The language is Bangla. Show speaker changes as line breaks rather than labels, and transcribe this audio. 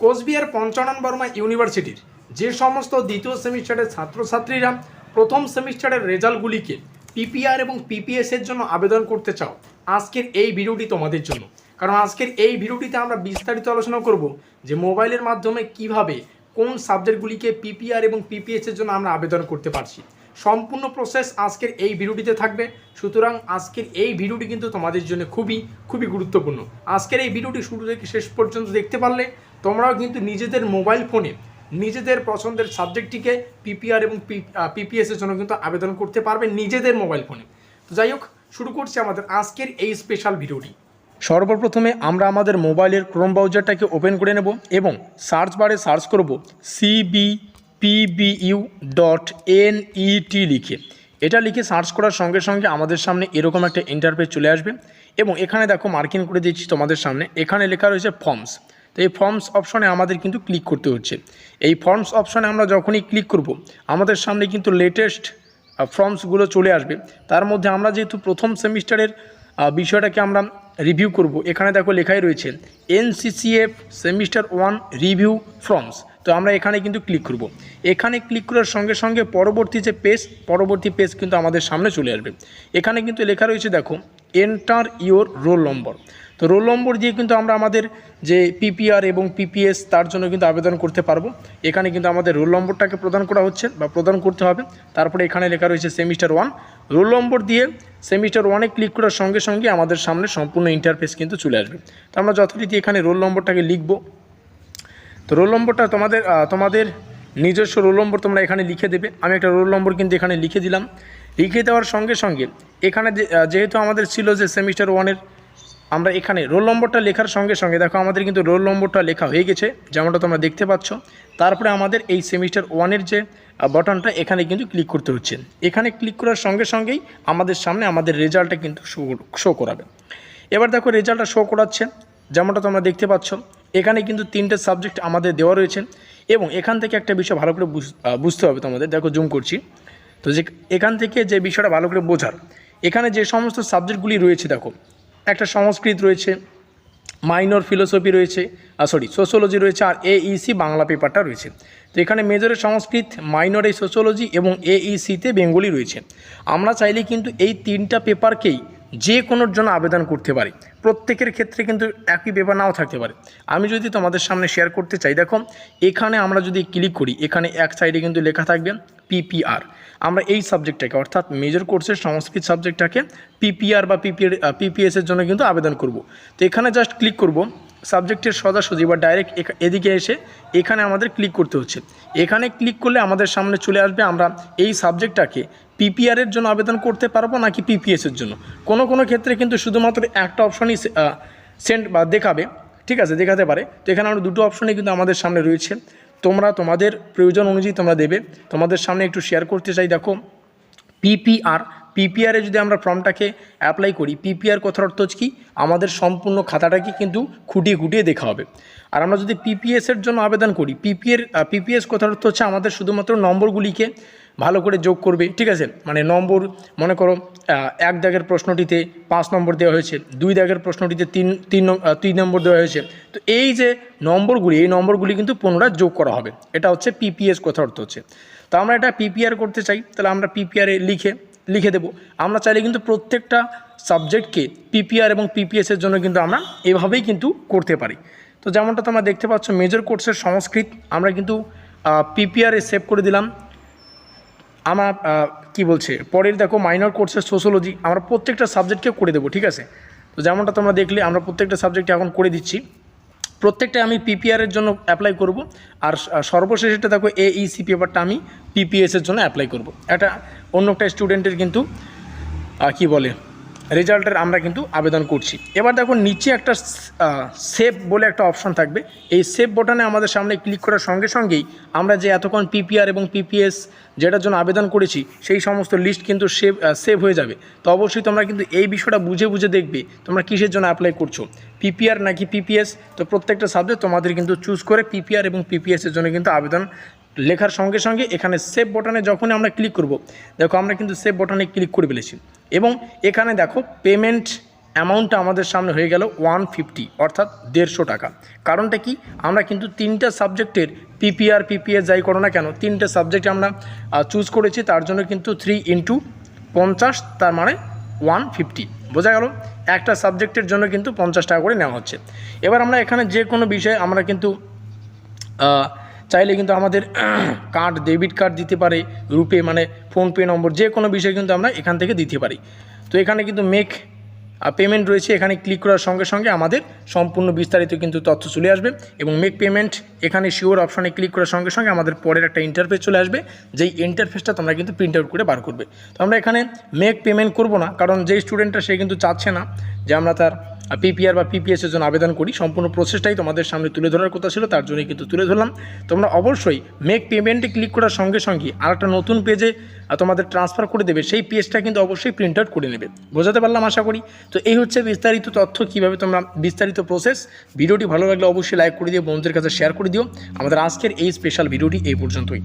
কোচবিহার পঞ্চানন বর্মা ইউনিভার্সিটির যে সমস্ত দ্বিতীয় সেমিস্টারের ছাত্রছাত্রীরা প্রথম সেমিস্টারের রেজাল্টগুলিকে পিপিআর এবং পিপিএসের জন্য আবেদন করতে চাও, আজকের এই ভিডিওটি তোমাদের জন্য। কারণ আজকের এই ভিডিওটিতে আমরা বিস্তারিত আলোচনা করব যে মোবাইলের মাধ্যমে কিভাবে কোন সাবজেক্টগুলিকে পিপিআর এবং পিপিএসের জন্য আমরা আবেদন করতে পারছি। সম্পূর্ণ প্রসেস আজকের এই ভিডিওটিতে থাকবে। সুতরাং আজকের এই ভিডিওটি কিন্তু তোমাদের জন্য খুবই গুরুত্বপূর্ণ। আজকের এই ভিডিওটি শুরু থেকে শেষ পর্যন্ত দেখতে পারলে তোমরাও কিন্তু নিজেদের মোবাইল ফোনে নিজেদের পছন্দের সাবজেক্টটিকে পিপিআর এবং পিপিএসের জন্য কিন্তু আবেদন করতে পারবে নিজেদের মোবাইল ফোনে। তো যাই হোক, শুরু করছি আমাদের আজকের এই স্পেশাল ভিডিওটি। সর্বপ্রথমে আমরা আমাদের মোবাইলের ক্রোম ব্রাউজারটাকে ওপেন করে নেব এবং সার্চ বারে সার্চ করব cbpbu.net লিখে। এটা লিখে সার্চ করার সঙ্গে সঙ্গে আমাদের সামনে এরকম একটা ইন্টারফেস চলে আসবে এবং এখানে দেখো মার্কিং করে দিচ্ছি তোমাদের সামনে, এখানে লেখা রয়েছে ফর্মস। তো এই ফর্মস অপশনে আমাদের কিন্তু ক্লিক করতে হচ্ছে। এই ফর্মস অপশনে আমরা যখনই ক্লিক করব আমাদের সামনে কিন্তু লেটেস্ট ফর্মসগুলো চলে আসবে। তার মধ্যে আমরা যেহেতু প্রথম সেমিস্টারের বিষয়টাকে আমরা রিভিউ করব, এখানে দেখো লেখাই রয়েছে NCCF সেমিস্টার 1 রিভিউ ফর্মস। তো আমরা এখানে কিন্তু ক্লিক করব। এখানে ক্লিক করার সঙ্গে সঙ্গে পরবর্তী পেজ কিন্তু আমাদের সামনে চলে আসবে। এখানে কিন্তু লেখা রয়েছে দেখো এন্টার ইওর রোল নম্বর। তো রোল নম্বর দিয়ে কিন্তু আমরা আমাদের যে পিপিআর এবং পিপিএস তার জন্য কিন্তু আবেদন করতে পারবো। এখানে কিন্তু আমাদের রোল নম্বরটাকে প্রদান করা হচ্ছে বা প্রদান করতে হবে। তারপরে এখানে লেখা রয়েছে সেমিস্টার 1 রোল নম্বর দিয়ে সেমিস্টার 1-এ ক্লিক করার সঙ্গে সঙ্গে আমাদের সামনে সম্পূর্ণ ইন্টারফেস কিন্তু চলে আসবে। তো আমরা যথারীতি এখানে রোল নম্বরটাকে লিখব। তো রোল নম্বরটা তোমাদের নিজস্ব রোল নম্বর তোমরা এখানে লিখে দেবে। আমি একটা রোল নম্বর কিন্তু এখানে লিখে দিলাম। লিখে দেওয়ার সঙ্গে সঙ্গে এখানে যেহেতু আমাদের ছিল যে সেমিস্টার 1-এর, আমরা এখানে রোল নম্বরটা লেখার সঙ্গে সঙ্গে দেখো আমাদের কিন্তু রোল নম্বরটা লেখা হয়ে গেছে, যেমনটা তোমরা দেখতে পাচ্ছ। তারপরে আমাদের এই সেমিস্টার 1-এর যে বাটনটা এখানে কিন্তু ক্লিক করতে হচ্ছে। এখানে ক্লিক করার সঙ্গে সঙ্গেই আমাদের সামনে আমাদের রেজাল্টটা কিন্তু শো করাবে। এবার দেখো রেজাল্টটা শো করাচ্ছে, যেমনটা তোমরা দেখতে পাচ্ছ। এখানে কিন্তু 3টে সাবজেক্ট আমাদের দেওয়া রয়েছে এবং এখান থেকে একটা বিষয় ভালো করে বুঝতে হবে তোমাদের। দেখো জুম করছি। তো যে এখান থেকে যে বিষয়টা ভালো করে বোঝার, এখানে যে সমস্ত সাবজেক্টগুলি রয়েছে দেখো, একটা সংস্কৃত রয়েছে, মাইনর ফিলোসফি রয়েছে, সোশ্যোলজি রয়েছে, আর AEC বাংলা পেপারটা রয়েছে। তো এখানে মেজরে সংস্কৃত, মাইনরে সোশ্যোলজি এবং AEC-তে বেঙ্গলি রয়েছে। আমরা চাইলে কিন্তু এই 3টা পেপারকেই যে কোনোর জন্য আবেদন করতে পারি। প্রত্যেকের ক্ষেত্রে কিন্তু একই পেপার নাও থাকতে পারে। আমি যদি তোমাদের সামনে শেয়ার করতে চাই, দেখো এখানে আমরা যদি ক্লিক করি, এখানে এক সাইডে কিন্তু লেখা থাকবে পিপিআর। আমরা এই সাবজেক্টটাকে অর্থাৎ মেজর কোর্সের সংস্কৃত সাবজেক্টটাকে পিপিআর বা পিপিএসের জন্য কিন্তু আবেদন করব। তো এখানে জাস্ট ক্লিক করব, সাবজেক্টের সোজাসুজি বা ডাইরেক্ট এদিকে এসে এখানে আমাদের ক্লিক করতে হচ্ছে। এখানে ক্লিক করলে আমাদের সামনে চলে আসবে আমরা এই সাবজেক্টটাকে পিপিআরের জন্য আবেদন করতে পারবো নাকি পিপিএসের জন্য। কোনো ক্ষেত্রে কিন্তু শুধুমাত্র একটা অপশনই সেন্ড বা দেখাবে, ঠিক আছে, দেখাতে পারে। তো এখানে আমরা দুটো অপশনই কিন্তু আমাদের সামনে রয়েছে। তোমরা তোমাদের প্রয়োজন অনুযায়ী তোমরা দেবে। তোমাদের সামনে একটু শেয়ার করতে চাই। দেখো পিপিআরে যদি আমরা ফর্মটাকে অ্যাপ্লাই করি, পিপিআর কথার অর্থ হচ্ছে কি, আমাদের সম্পূর্ণ খাতাটাকে কিন্তু খুঁটিয়ে দেখা হবে। আর আমরা যদি পিপিএসের জন্য আবেদন করি, পিপিএস কথার অর্থ হচ্ছে আমাদের শুধুমাত্র নম্বরগুলিকে ভালো করে যোগ করবে, ঠিক আছে। মানে নম্বর, মনে করো 1 দাগের প্রশ্নটিতে 5 নম্বর দেওয়া হয়েছে, 2 দাগের প্রশ্নটিতে 3 নম্বর দেওয়া হয়েছে। তো এই যে নম্বরগুলি কিন্তু পুনরায় যোগ করা হবে। এটা হচ্ছে পিপিএস কথার অর্থ হচ্ছে। তো আমরা এটা পিপিআর করতে চাই, তাহলে আমরা পিপিআরে লিখে দেব। আমরা চাইলে কিন্তু প্রত্যেকটা সাবজেক্টকে পিপিআর এবং পিপিএসের জন্য কিন্তু আমরা এভাবেই কিন্তু করতে পারি। তো যেমনটা তোমরা দেখতে পাচ্ছ, মেজর কোর্সের সংস্কৃত আমরা কিন্তু পিপিআরে সেভ করে দিলাম। আমার পরের দেখো মাইনর কোর্সের সোশ্যোলজি আমরা প্রত্যেকটা সাবজেক্টকে করে দেবো, ঠিক আছে। তো যেমনটা তোমরা দেখলে আমরা প্রত্যেকটা সাবজেক্টে এখন করে দিচ্ছি। প্রত্যেকটা আমি পিপিআরের জন্য অ্যাপ্লাই করব। আর সর্বশেষ এটা দেখো AEC পেপারটা আমি পিপিএসের জন্য অ্যাপ্লাই করব। এটা অন্য একটা স্টুডেন্টের কিন্তু রেজাল্টের আমরা কিন্তু আবেদন করছি। এবার দেখো নিচে একটা সেভ বলে একটা অপশন থাকবে। এই সেভ বাটনে আমাদের সামনে ক্লিক করার সঙ্গে সঙ্গেই আমরা যে এতক্ষণ পিপিআর এবং পিপিএস যেটার জন্য আবেদন করেছি সেই সমস্ত লিস্ট কিন্তু সেভ হয়ে যাবে। তো অবশ্যই তোমরা কিন্তু এই বিষয়টা বুঝে দেখবে তোমরা কিসের জন্য অ্যাপ্লাই করছো, পিপিআর নাকি পিপিএস। তো প্রত্যেকটা সাবজেক্ট তোমাদের কিন্তু চুজ করে পিপিআর এবং পিপিএসের জন্য কিন্তু আবেদন লেখার সঙ্গে সঙ্গে এখানে সেভ বাটনে যখন আমরা ক্লিক করব, দেখো আমরা কিন্তু সেভ বাটনে ক্লিক করে ফেলেছি। এবং এখানে দেখো পেমেন্ট অ্যামাউন্টটা আমাদের সামনে হয়ে গেল 150 অর্থাৎ 150 টাকা। কারণটা কি, আমরা কিন্তু 3টা সাবজেক্টের পিপিআর পিপিএস যাই করো না কেন 3টে সাবজেক্ট আমরা চুজ করেছি, তার জন্য কিন্তু 3 × 50 তার মানে 150, বোঝা গেল। একটা সাবজেক্টের জন্য কিন্তু 50 টাকা করে নেওয়া হচ্ছে। এবার আমরা এখানে যে কোনো বিষয়ে আমরা কিন্তু চাইলে কিন্তু আমাদের কার্ড, ডেবিট কার্ড দিতে পারে, রুপে মানে ফোনপে নম্বর, যে কোনো বিষয় কিন্তু আমরা এখান থেকে দিতে পারি। তো এখানে কিন্তু মেক পেমেন্ট রয়েছে, এখানে ক্লিক করার সঙ্গে সঙ্গে আমাদের সম্পূর্ণ বিস্তারিত কিন্তু তথ্য চলে আসবে। এবং মেক পেমেন্ট এখানে শিওর অপশানে ক্লিক করার সঙ্গে সঙ্গে আমাদের পরের একটা ইন্টারফেস চলে আসবে, যেই ইন্টারফেসটা তোমরা কিন্তু প্রিন্ট আউট করে বার করবে। তো আমরা এখানে মেক পেমেন্ট করব না, কারণ যেই স্টুডেন্টটা সে কিন্তু চাচ্ছে না যে আমরা তার পিপিআর বা পিপিএসের জন্য আবেদন করি। সম্পূর্ণ প্রসেসটাই তোমাদের সামনে তুলে ধরার কথা ছিল, তার জন্যই কিন্তু তুলে ধরলাম। তোমরা অবশ্যই মেক পেমেন্টে ক্লিক করার সঙ্গে সঙ্গে আরেকটা নতুন পেজে তোমাদের ট্রান্সফার করে দেবে, সেই পেজটা কিন্তু অবশ্যই প্রিন্ট আউট করে নেবে। বোঝাতে পারলাম আশা করি। তো এই হচ্ছে বিস্তারিত তথ্য, কীভাবে তোমরা বিস্তারিত প্রসেস। ভিডিওটি ভালো লাগলে অবশ্যই লাইক করে দিও, বন্ধুদের কাছে শেয়ার করে দিও। আমাদের আজকের এই স্পেশাল ভিডিওটি এই পর্যন্তই।